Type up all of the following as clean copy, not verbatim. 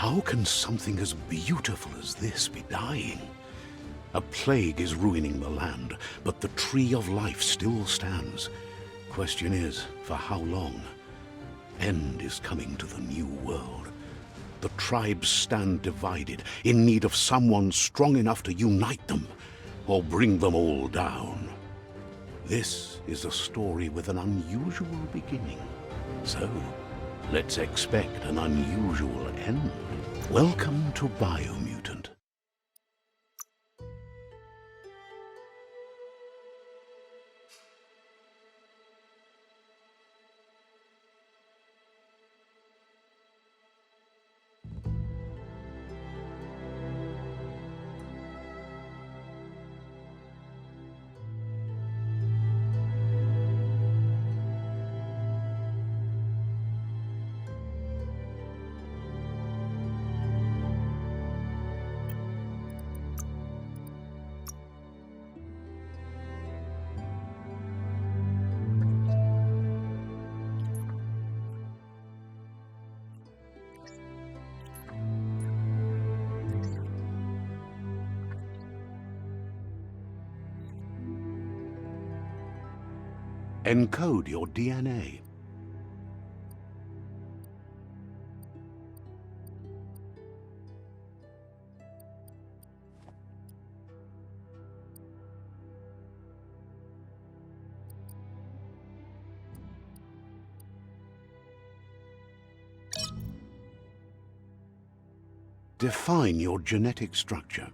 How can something as beautiful as this be dying? A plague is ruining the land, but the tree of life still stands. Question is, for how long? End is coming to the new world. The tribes stand divided, in need of someone strong enough to unite them, or bring them all down. This is a story with an unusual beginning. So, let's expect an unusual end. Welcome to Biomutant. Encode your DNA. Define your genetic structure.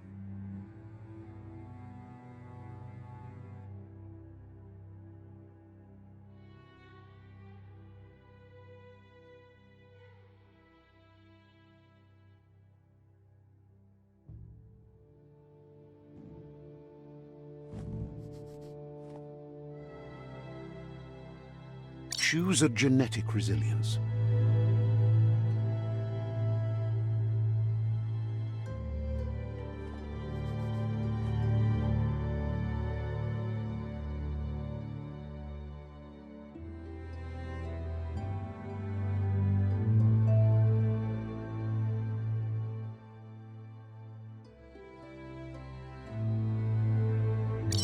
Choose a genetic resilience.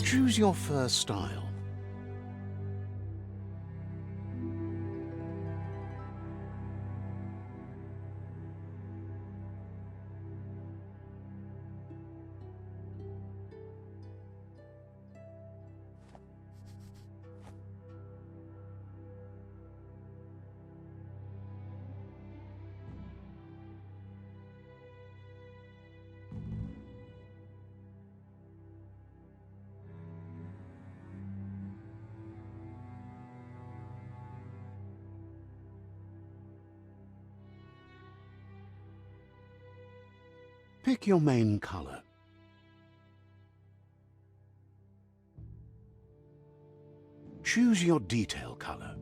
Choose your fur style. Pick your main color. Choose your detail color.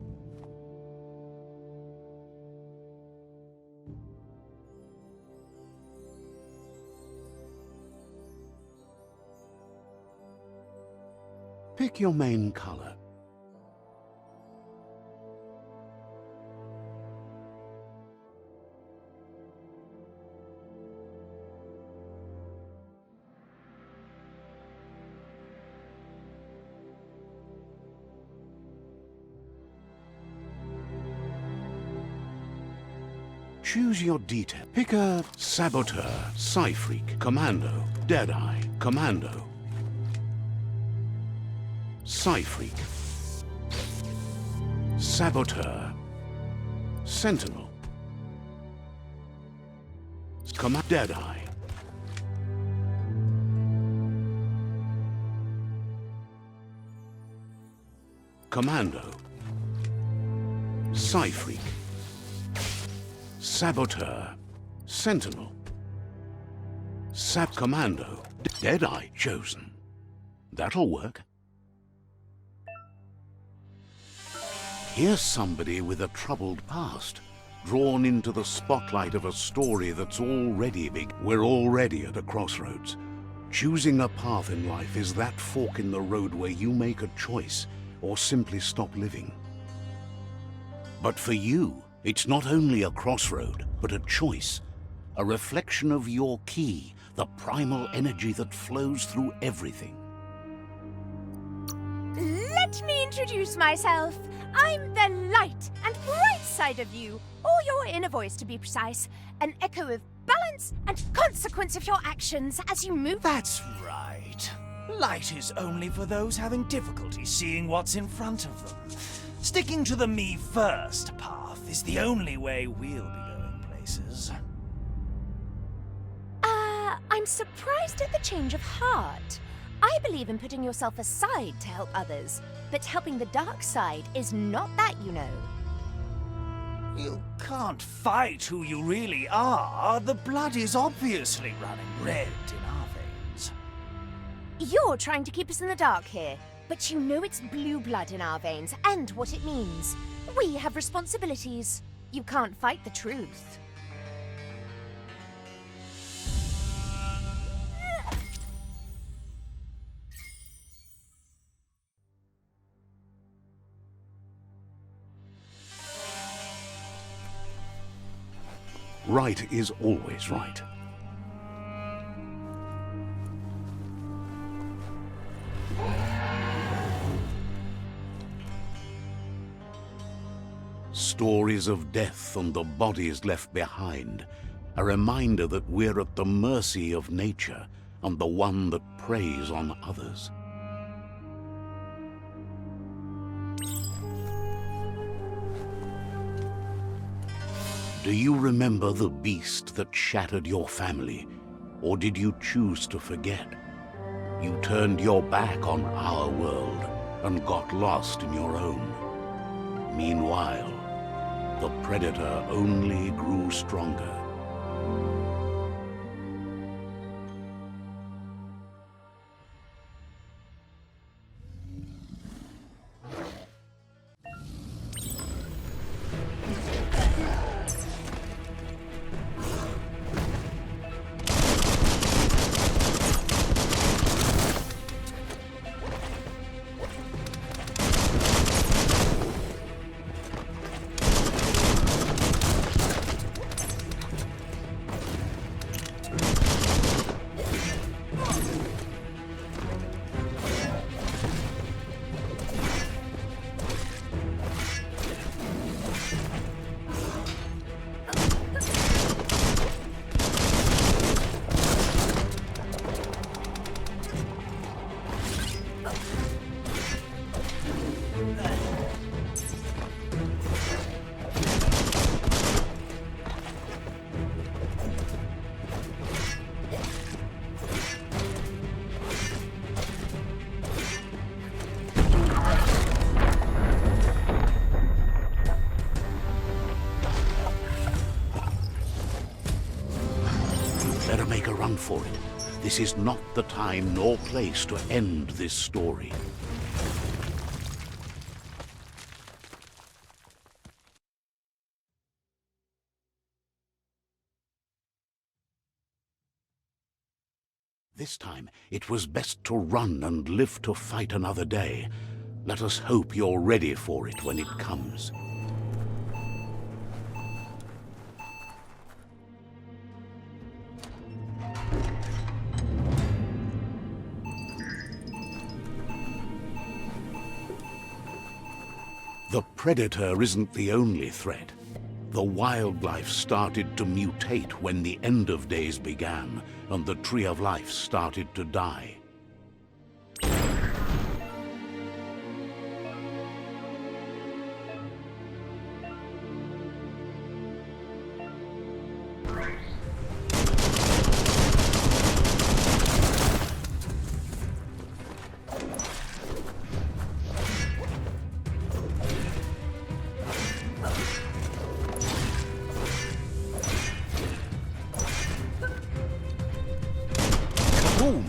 Pick your main color. Choose your detail. Pick a Saboteur, Psy-Freak, Commando, Deadeye, Commando, Psy-Freak, Saboteur, Sentinel, Deadeye, Commando, Psy-Freak, Saboteur, Sentinel, Commando, Deadeye chosen. That'll work. Here's somebody with a troubled past, drawn into the spotlight of a story that's already big. We're already at a crossroads. Choosing a path in life is that fork in the road where you make a choice or simply stop living. But for you, it's not only a crossroad, but a choice. a reflection of your ki, the primal energy that flows through everything. Let me introduce myself. I'm the light and bright side of you, or your inner voice to be precise, an echo of balance and consequence of your actions as you move. That's right. Light is only for those having difficulty seeing what's in front of them. Sticking to the me first path is the only way we'll be going places. I'm surprised at the change of heart. I believe in putting yourself aside to help others, but helping the dark side is not that, you know. You can't fight who you really are. The blood is obviously running red in our veins. You're trying to keep us in the dark here, but you know it's blue blood in our veins and what it means. We have responsibilities. You can't fight the truth. Right is always right. Stories of death and the bodies left behind, a reminder that we're at the mercy of nature and the one that preys on others. Do you remember the beast that shattered your family, or did you choose to forget? You turned your back on our world and got lost in your own. Meanwhile, the predator only grew stronger. Better make a run for it. This is not the time nor place to end this story. This time, it was best to run and live to fight another day. Let us hope you're ready for it when it comes. The predator isn't the only threat. The wildlife started to mutate when the end of days began, and the tree of life started to die. Boom!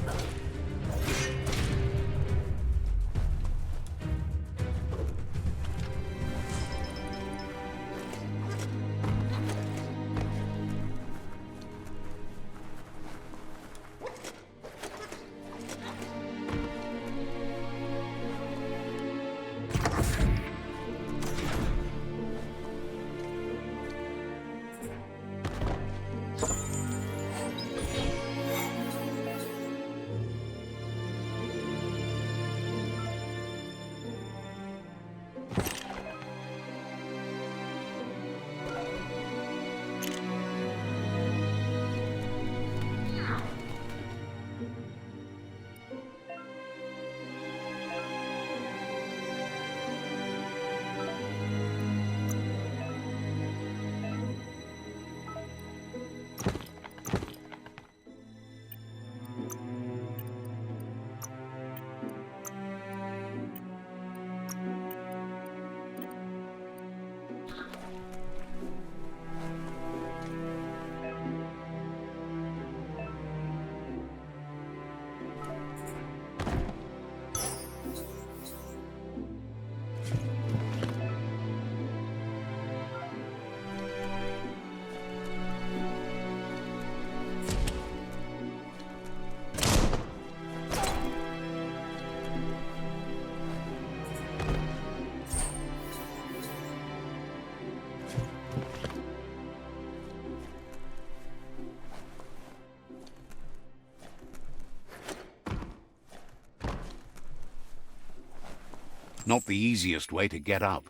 Not the easiest way to get up.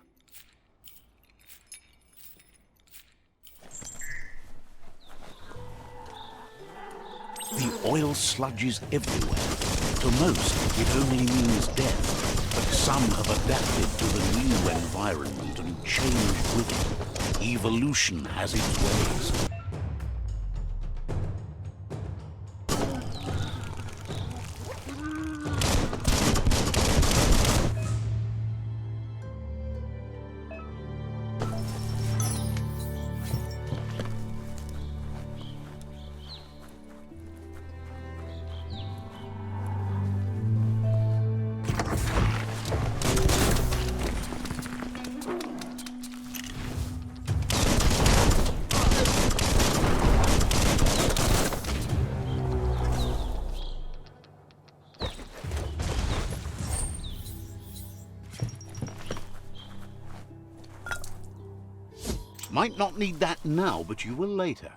The oil sludges everywhere. To most, it only means death, but some have adapted to the new environment and changed with it. Evolution has its ways. Might not need that now, but you will later.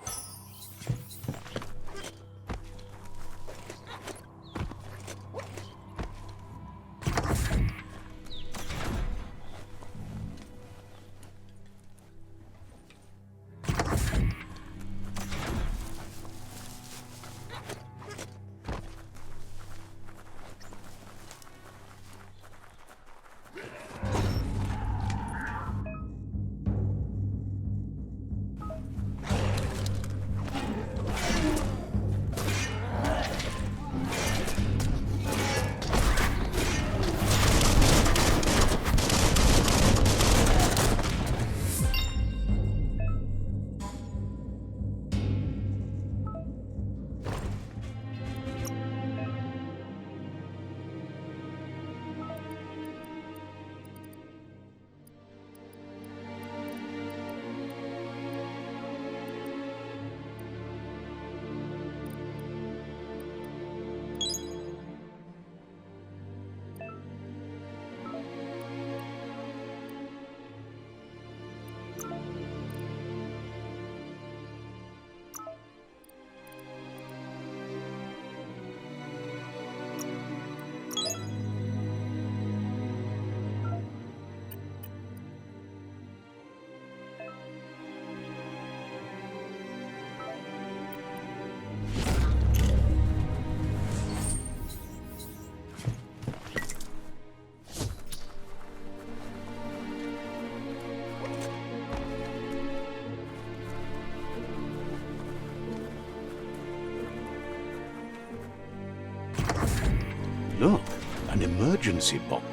Look, an emergency box.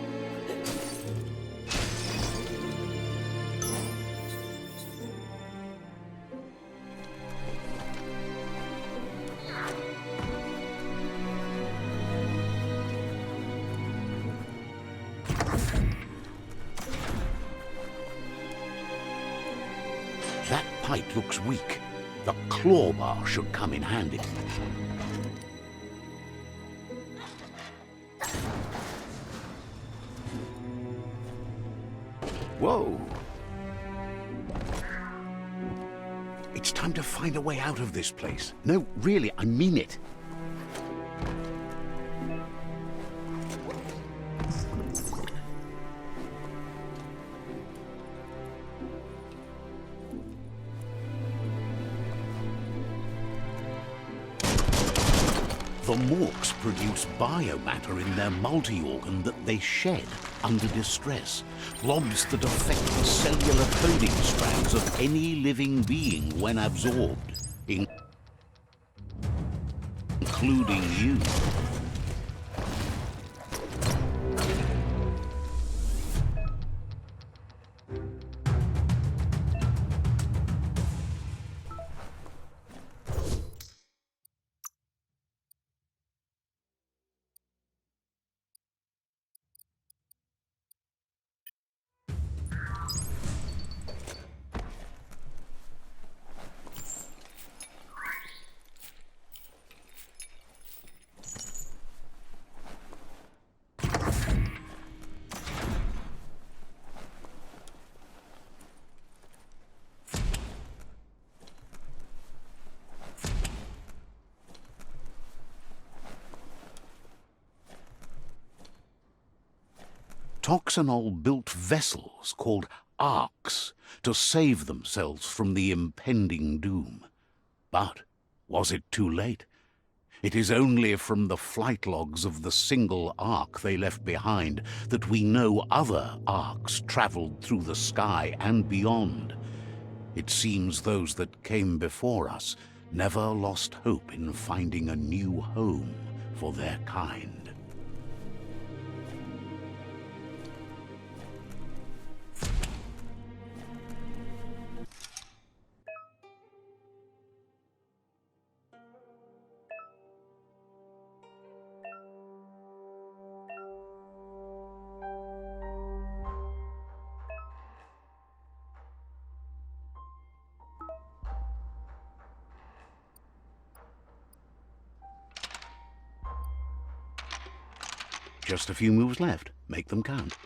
That pipe looks weak. The claw bar should come in handy. Whoa! It's time to find a way out of this place. No, really, I mean it. The morks produce biomatter in their multi-organ that they shed under distress. Blobs that affect the cellular coding strands of any living being when absorbed, including you. Toxanol built vessels called arks to save themselves from the impending doom. But was it too late? It is only from the flight logs of the single ark they left behind that we know other arks traveled through the sky and beyond. It seems those that came before us never lost hope in finding a new home for their kind. Just a few moves left. Make them count.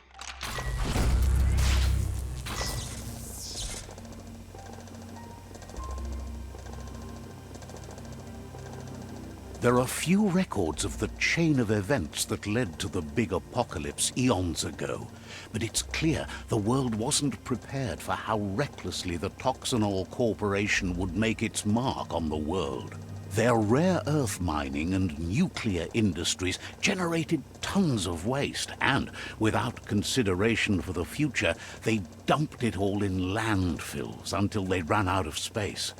There are few records of the chain of events that led to the big apocalypse eons ago, but it's clear the world wasn't prepared for how recklessly the Toxanol Corporation would make its mark on the world. Their rare earth mining and nuclear industries generated tons of waste, and without consideration for the future, they dumped it all in landfills until they ran out of space.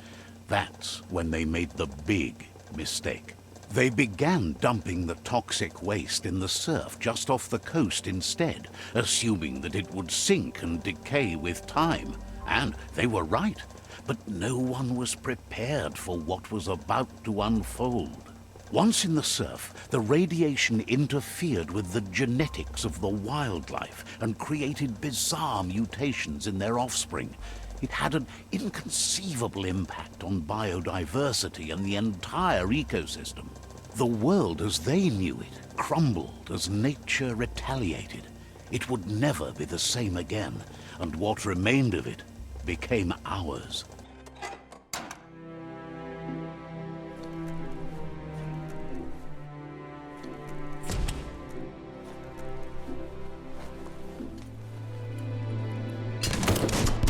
That's when they made the big mistake. They began dumping the toxic waste in the surf just off the coast instead, assuming that it would sink and decay with time. And they were right. But no one was prepared for what was about to unfold. Once in the surf, the radiation interfered with the genetics of the wildlife and created bizarre mutations in their offspring. It had an inconceivable impact on biodiversity and the entire ecosystem. The world as they knew it crumbled as nature retaliated. It would never be the same again, and what remained of it became ours.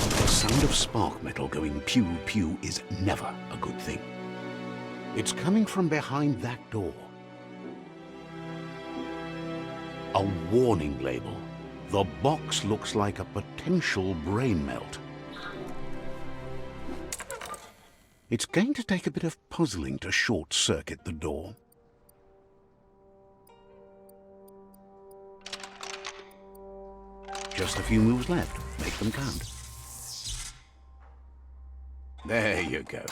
The sound of spark metal going pew-pew is never a good thing. It's coming from behind that door. A warning label. The box looks like a potential brain melt. It's going to take a bit of puzzling to short-circuit the door. Just a few moves left. Make them count. There you go.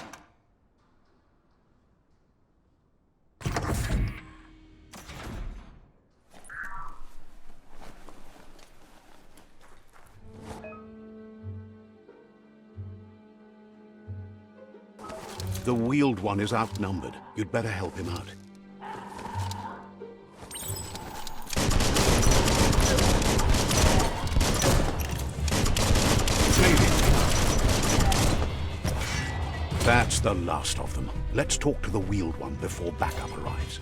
The wheeled one is outnumbered. You'd better help him out. That's the last of them. Let's talk to the wheeled one before backup arrives.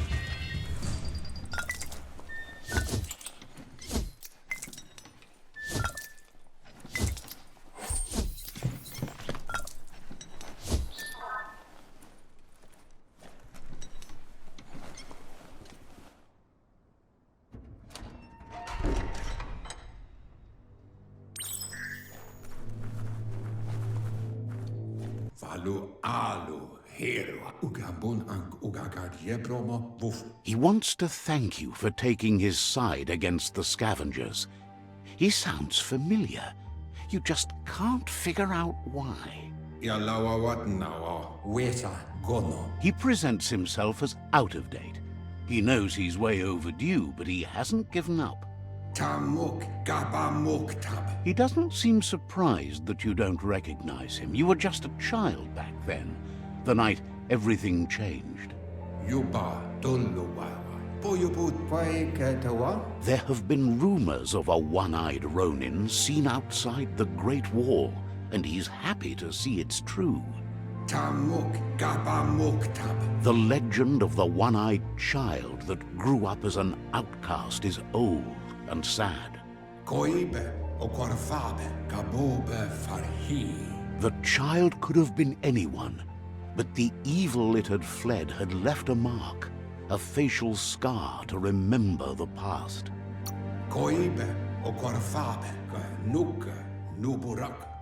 He wants to thank you for taking his side against the scavengers. He sounds familiar. You just can't figure out why. He presents himself as out of date. He knows he's way overdue, but he hasn't given up. He doesn't seem surprised that you don't recognize him. You were just a child back then, the night everything changed. There have been rumors of a one-eyed Ronin seen outside the Great Wall, and he's happy to see it's true. The legend of the one-eyed child that grew up as an outcast is old and sad. The child could have been anyone, but the evil it had fled had left a mark, a facial scar to remember the past.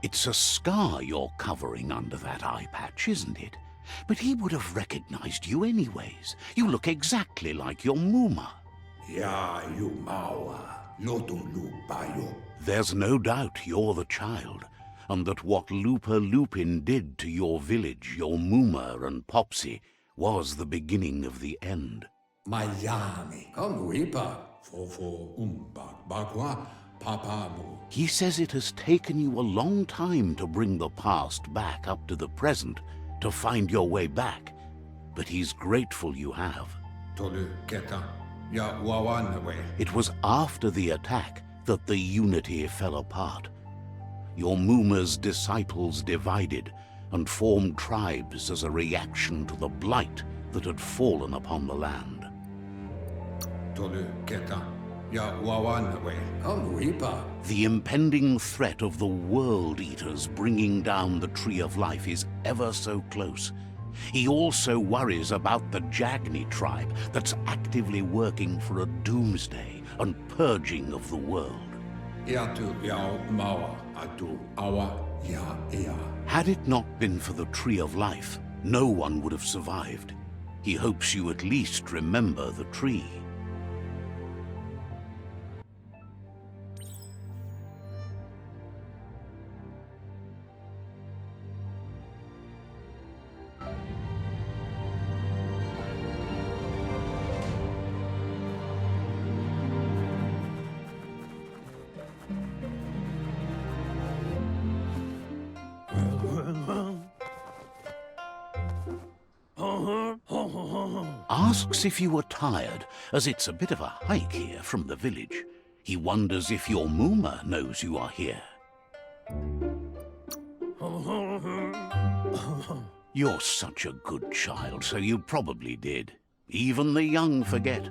It's a scar you're covering under that eye patch, isn't it? But he would have recognized you anyways. You look exactly like your Muma. There's no doubt you're the child, and that what Lupa Lupin did to your village, your Muma and Popsy, was the beginning of the end. He says it has taken you a long time to bring the past back up to the present, to find your way back, but he's grateful you have. It was after the attack that the unity fell apart. Your Muma's disciples divided and formed tribes as a reaction to the blight that had fallen upon the land. The impending threat of the World Eaters bringing down the Tree of Life is ever so close. He also worries about the Jagni tribe that's actively working for a doomsday and purging of the world. Had it not been for the Tree of Life, no one would have survived. He hopes you at least remember the tree. Asks if you were tired, as it's a bit of a hike here from the village. He wonders if your Muma knows you are here. You're such a good child, so you probably did. Even the young forget.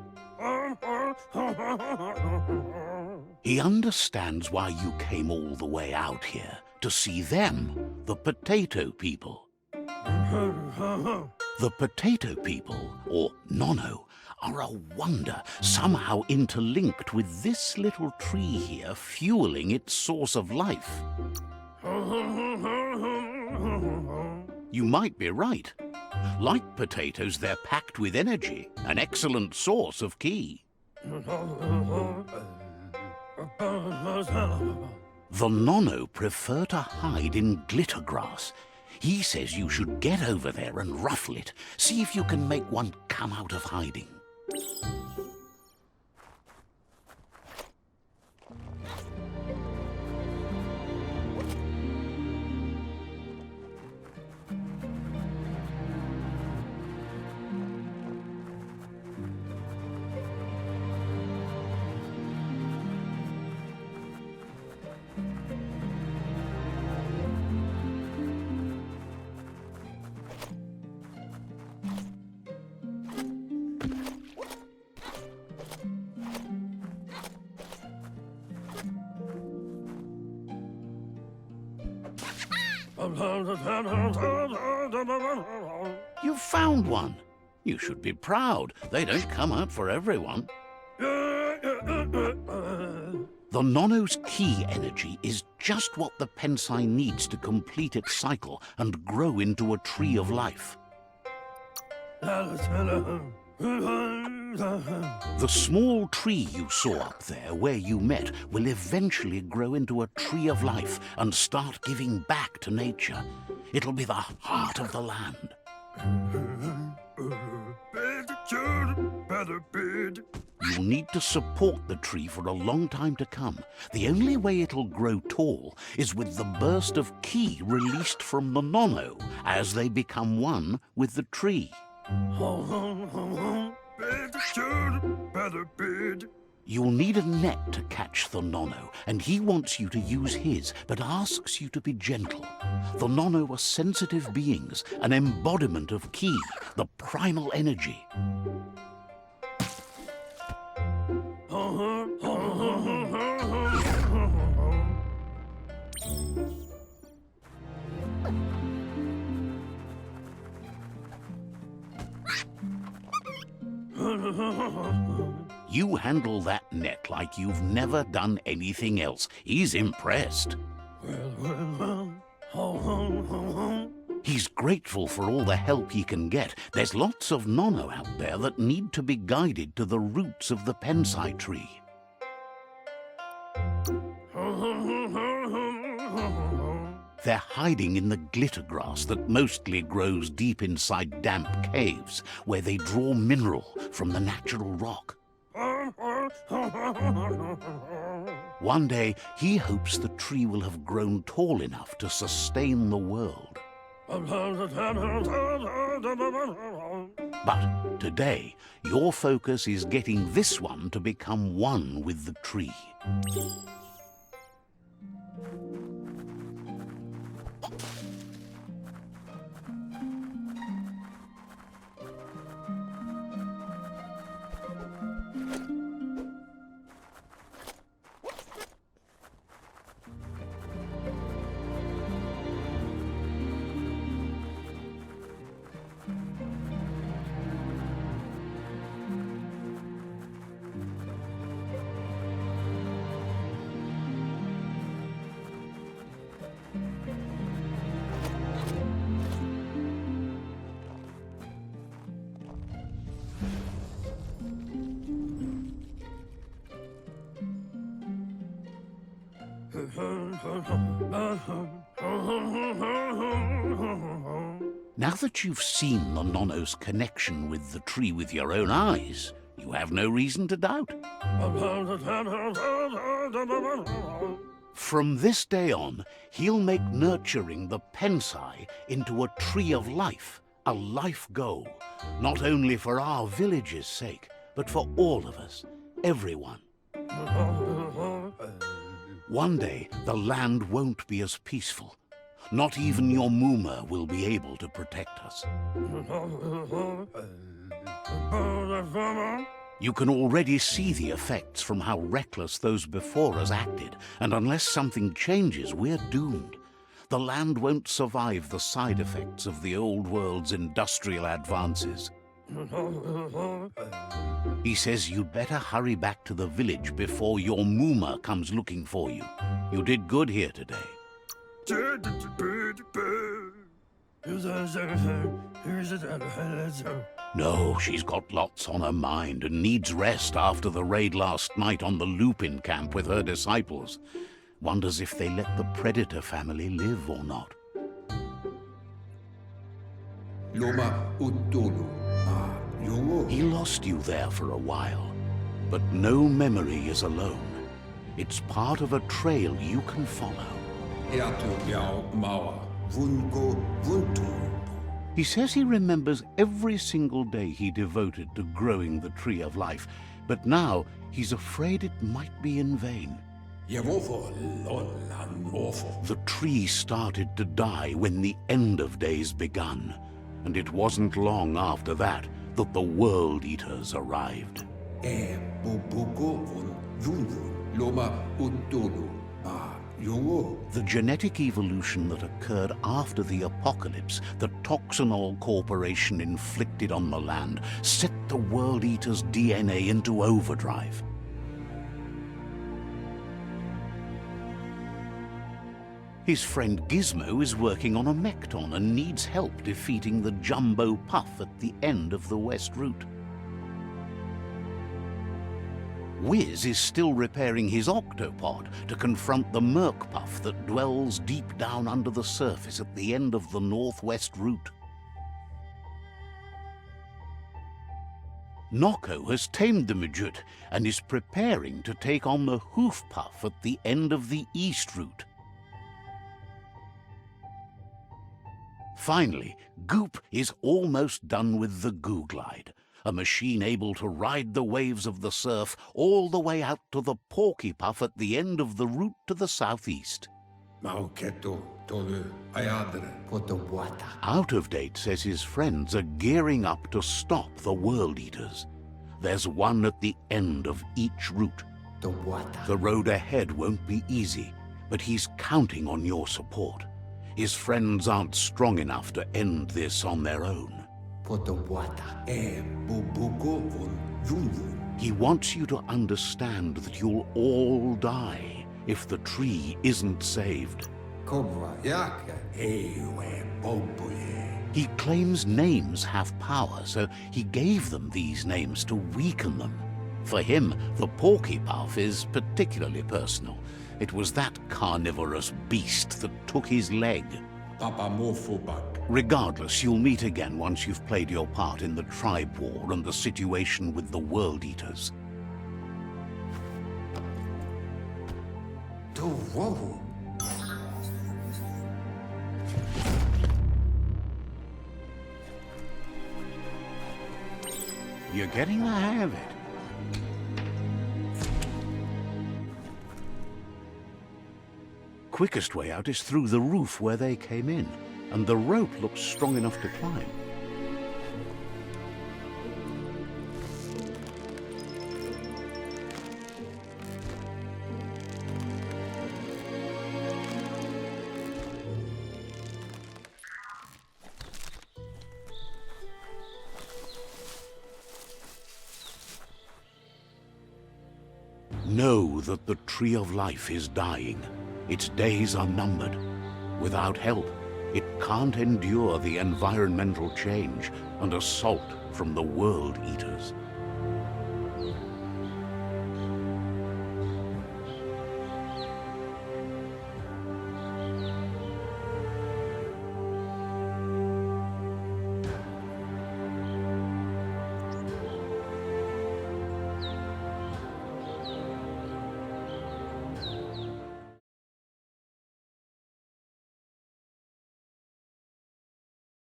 He understands why you came all the way out here, to see them, the potato people. The potato people, or Nono, are a wonder, somehow interlinked with this little tree here fueling its source of life. You might be right. Like potatoes, they're packed with energy, an excellent source of ki. The Nono prefer to hide in glitter grass. He says you should get over there and ruffle it. See if you can make one come out of hiding. You found one. You should be proud. They don't come out for everyone. The Nono's ki energy is just what the Pensai needs to complete its cycle and grow into a tree of life. The small tree you saw up there where you met will eventually grow into a tree of life and start giving back to nature. It'll be the heart of the land. You'll need to support the tree for a long time to come. The only way it'll grow tall is with the burst of ki released from the Nono as they become one with the tree. You'll need a net to catch the Nono, and he wants you to use his, but asks you to be gentle. The Nono are sensitive beings, an embodiment of ki, the primal energy. You handle that net like you've never done anything else. He's impressed. He's grateful for all the help he can get. There's lots of nono out there that need to be guided to the roots of the pensai tree. They're hiding in the glitter grass that mostly grows deep inside damp caves, where they draw mineral from the natural rock. One day, he hopes the tree will have grown tall enough to sustain the world. But today, your focus is getting this one to become one with the tree. Now that you've seen the nono's connection with the tree with your own eyes, you have no reason to doubt. From this day on, he'll make nurturing the pensai into a tree of life, a life goal, not only for our village's sake, but for all of us, everyone. One day, the land won't be as peaceful. Not even your Muma will be able to protect us. You can already see the effects from how reckless those before us acted, and unless something changes, we're doomed. The land won't survive the side effects of the old world's industrial advances. He says you'd better hurry back to the village before your Muma comes looking for you. You did good here today. No, she's got lots on her mind and needs rest after the raid last night on the Lupin camp with her disciples. Wonders if they let the Predator family live or not. He lost you there for a while, but no memory is alone. It's part of a trail you can follow. He says he remembers every single day he devoted to growing the Tree of Life, but now he's afraid it might be in vain. The tree started to die when the end of days begun, and it wasn't long after that that the World Eaters arrived. The genetic evolution that occurred after the apocalypse that Toxanol Corporation inflicted on the land set the World Eaters' DNA into overdrive. His friend Gizmo is working on a Mekton and needs help defeating the Jumbo Puff at the end of the West Route. Wiz is still repairing his octopod to confront the Merc Puff that dwells deep down under the surface at the end of the Northwest Route. Noko has tamed the Midget and is preparing to take on the Hoof Puff at the end of the East Route. Finally, Goop is almost done with the Goo Glide, a machine able to ride the waves of the surf all the way out to the Porky Puff at the end of the route to the southeast. Out of Date says his friends are gearing up to stop the World Eaters. There's one at the end of each route. The road ahead won't be easy, but he's counting on your support. His friends aren't strong enough to end this on their own. He wants you to understand that you'll all die if the tree isn't saved. He claims names have power, so he gave them these names to weaken them. For him, the porky puff is particularly personal. It was that carnivorous beast that took his leg. Regardless, you'll meet again once you've played your part in the tribe war and the situation with the World Eaters. You're getting the hang of it. Quickest way out is through the roof where they came in, and the rope looks strong enough to climb. Know that the Tree of Life is dying. Its days are numbered. Without help, it can't endure the environmental change and assault from the World Eaters.